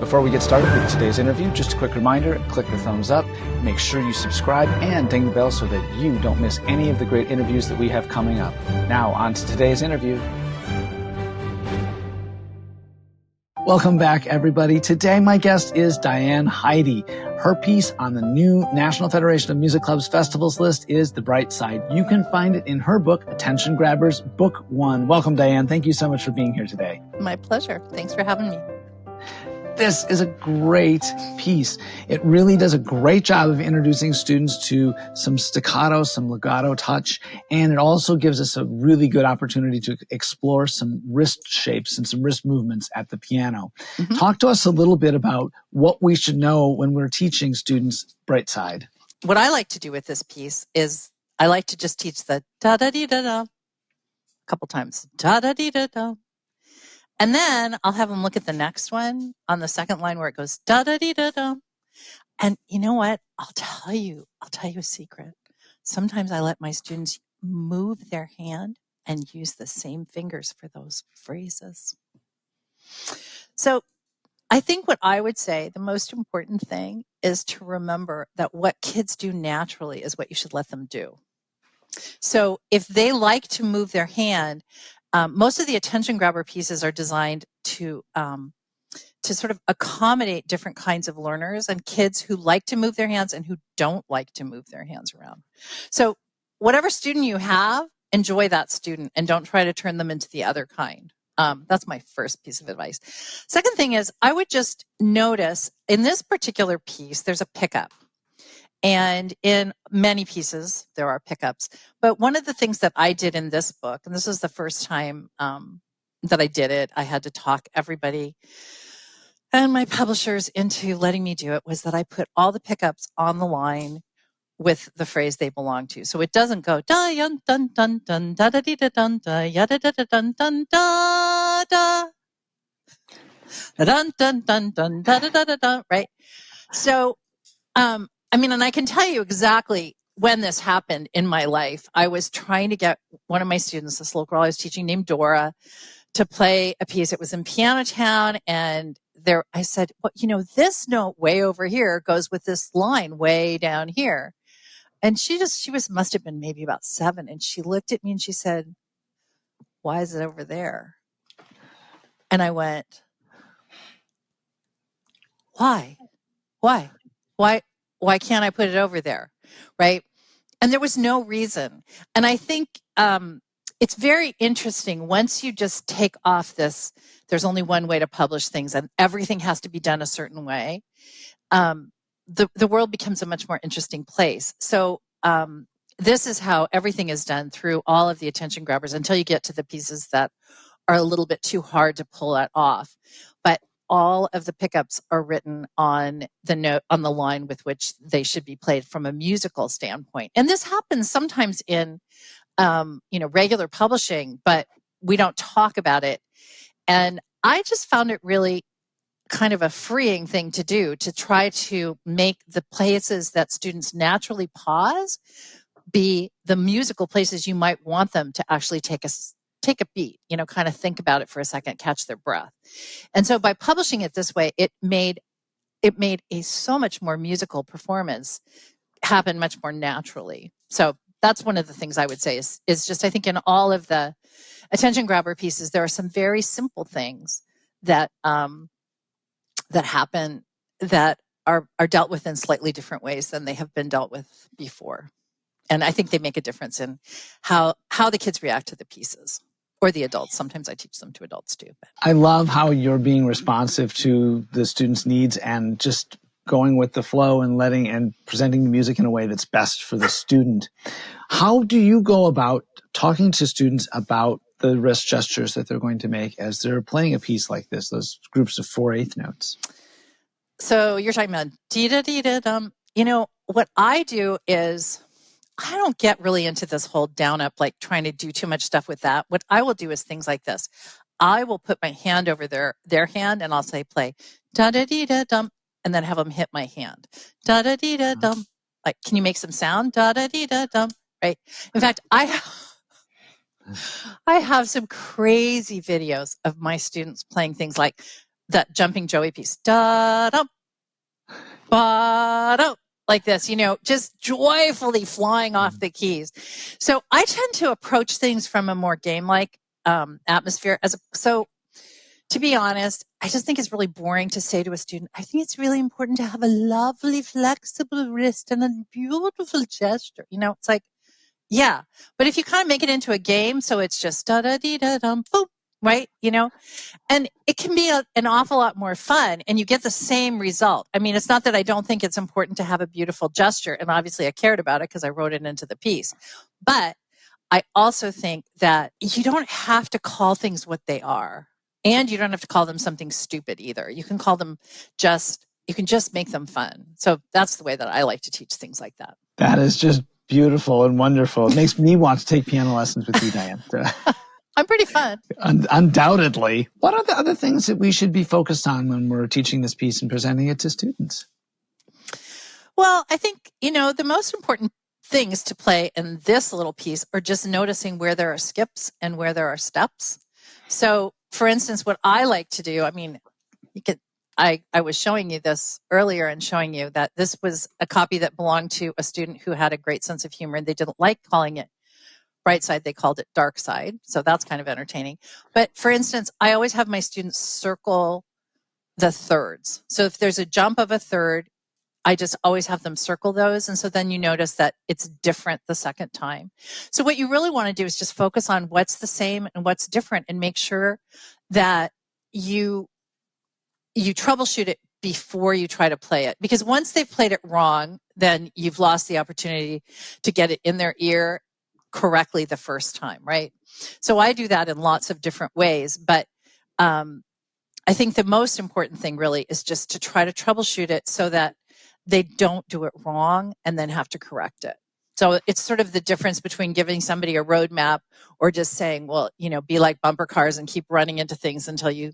Before we get started with today's interview, just a quick reminder, click the thumbs up, make sure you subscribe and ding the bell so that you don't miss any of the great interviews that we have coming up. Now, on to today's interview. Welcome back, everybody. Today, my guest is Diane Hidy. Her piece on the new National Federation of Music Clubs Festivals list is The Bright Side. You can find it in her book, Attention Grabbers, Book 1. Welcome, Diane. Thank you so much for being here today. My pleasure. Thanks for having me. This is a great piece. It really does a great job of introducing students to some staccato, some legato touch, and it also gives us a really good opportunity to explore some wrist shapes and some wrist movements at the piano. Mm-hmm. Talk to us a little bit about what we should know when we're teaching students Bright Side. What I like to do with this piece is I like to just teach the da-da-dee-da-da a couple times. Da-da-dee-da-da. And then I'll have them look at the next one on the second line where it goes da-da-dee-da-da. And you know what? I'll tell you a secret. Sometimes I let my students move their hand and use the same fingers for those phrases. So I think what I would say, the most important thing is to remember that what kids do naturally is what you should let them do. So if they like to move their hand, most of the attention grabber pieces are designed to sort of accommodate different kinds of learners and kids who like to move their hands and who don't like to move their hands around. So whatever student you have, enjoy that student and don't try to turn them into the other kind. That's my first piece of advice. Second thing is I would just notice in this particular piece, there's a pickup. And in many pieces, there are pickups. But one of the things that I did in this book, and this is the first time that I did it, I had to talk everybody and my publishers into letting me do it, was that I put all the pickups on the line with the phrase they belong to. So it doesn't go da yun dun dun dun da da dee da dun da ya da da da dun dun da da dun dun dun dun da da da da da, right? So and I can tell you exactly when this happened in my life. I was trying to get one of my students, this little girl I was teaching named Dora, to play a piece. It was in Piano Town, and I said, well, this note way over here goes with this line way down here. And she must have been maybe about 7. And she looked at me and she said, why is it over there? And I went, why? Why can't I put it over there? Right? And there was no reason. And I think it's very interesting once you just take off this, there's only one way to publish things and everything has to be done a certain way. The world becomes a much more interesting place. So this is how everything is done through all of the attention grabbers until you get to the pieces that are a little bit too hard to pull that off. But all of the pickups are written on the note, on the line with which they should be played from a musical standpoint. And this happens sometimes in, regular publishing, but we don't talk about it. And I just found it really kind of a freeing thing to do, to try to make the places that students naturally pause be the musical places you might want them to actually take a beat, kind of think about it for a second, catch their breath. And so by publishing it this way, it made a so much more musical performance happen much more naturally. So that's one of the things I would say is just, I think in all of the attention grabber pieces, there are some very simple things that happen that are dealt with in slightly different ways than they have been dealt with before. And I think they make a difference in how the kids react to the pieces. Or the adults. Sometimes I teach them to adults too. But. I love how you're being responsive to the students' needs and just going with the flow and presenting the music in a way that's best for the student. How do you go about talking to students about the wrist gestures that they're going to make as they're playing a piece like this, those groups of 4/8 notes? So you're talking about dee-da-dee-da-dum. What I do is I don't get really into this whole down up, like trying to do too much stuff with that. What I will do is things like this. I will put my hand over their hand and I'll say play da-da-dee-da-dum and then have them hit my hand. Da-da-dee-da-dum. Like, can you make some sound? Da-da-dee-da-dum. Right? In fact, I have some crazy videos of my students playing things like that jumping Joey piece. Da-dum, ba-dum, like this, just joyfully flying off the keys. So I tend to approach things from a more game-like atmosphere. So to be honest, I just think it's really boring to say to a student, I think it's really important to have a lovely, flexible wrist and a beautiful gesture. It's like, yeah. But if you kind of make it into a game, so it's just da-da-dee-da-dum, boop, right? And it can be an awful lot more fun, and you get the same result. I mean, it's not that I don't think it's important to have a beautiful gesture, and obviously I cared about it because I wrote it into the piece. But I also think that you don't have to call things what they are. And you don't have to call them something stupid either. You can call them you can just make them fun. So that's the way that I like to teach things like that. That is just beautiful and wonderful. It makes me want to take piano lessons with you, Diane. I'm pretty fun. Undoubtedly. What are the other things that we should be focused on when we're teaching this piece and presenting it to students? Well, I think, the most important things to play in this little piece are just noticing where there are skips and where there are steps. So, for instance, what I like to do, I was showing you this earlier and showing you that this was a copy that belonged to a student who had a great sense of humor, and they didn't like calling it bright side. They called it dark side. So that's kind of entertaining. But for instance, I always have my students circle the thirds. So if there's a jump of a third, I just always have them circle those. And so then you notice that it's different the second time. So what you really want to do is just focus on what's the same and what's different, and make sure that you troubleshoot it before you try to play it. Because once they've played it wrong, then you've lost the opportunity to get it in their ear correctly the first time, right? So I do that in lots of different ways. But I think the most important thing really is just to try to troubleshoot it so that they don't do it wrong and then have to correct it. So it's sort of the difference between giving somebody a roadmap or just saying, well, be like bumper cars and keep running into things until you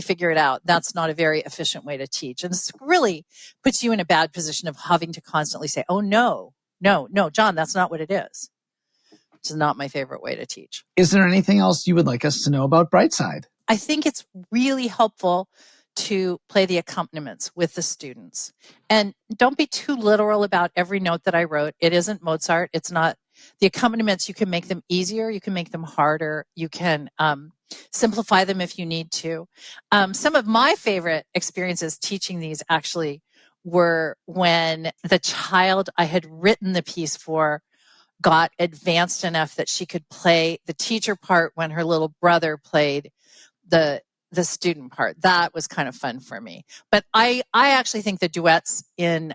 figure it out. That's not a very efficient way to teach. And this really puts you in a bad position of having to constantly say, oh, no, John, that's not what it is. It's not my favorite way to teach. Is there anything else you would like us to know about Brightside? I think it's really helpful to play the accompaniments with the students. And don't be too literal about every note that I wrote. It isn't Mozart. It's not. The accompaniments, you can make them easier. You can make them harder. You can simplify them if you need to. Some of my favorite experiences teaching these actually were when the child I had written the piece for got advanced enough that she could play the teacher part when her little brother played the student part. That was kind of fun for me. But I actually think the duets in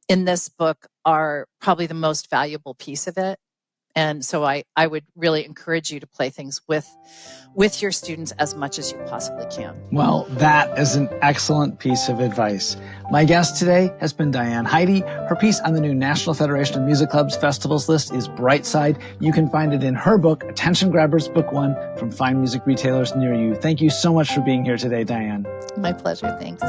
this book are probably the most valuable piece of it. And so I would really encourage you to play things with your students as much as you possibly can. Well, that is an excellent piece of advice. My guest today has been Diane Hidy. Her piece on the new National Federation of Music Clubs Festivals list is Brightside. You can find it in her book, Attention Grabbers Book 1, from fine music retailers near you. Thank you so much for being here today, Diane. My pleasure. Thanks.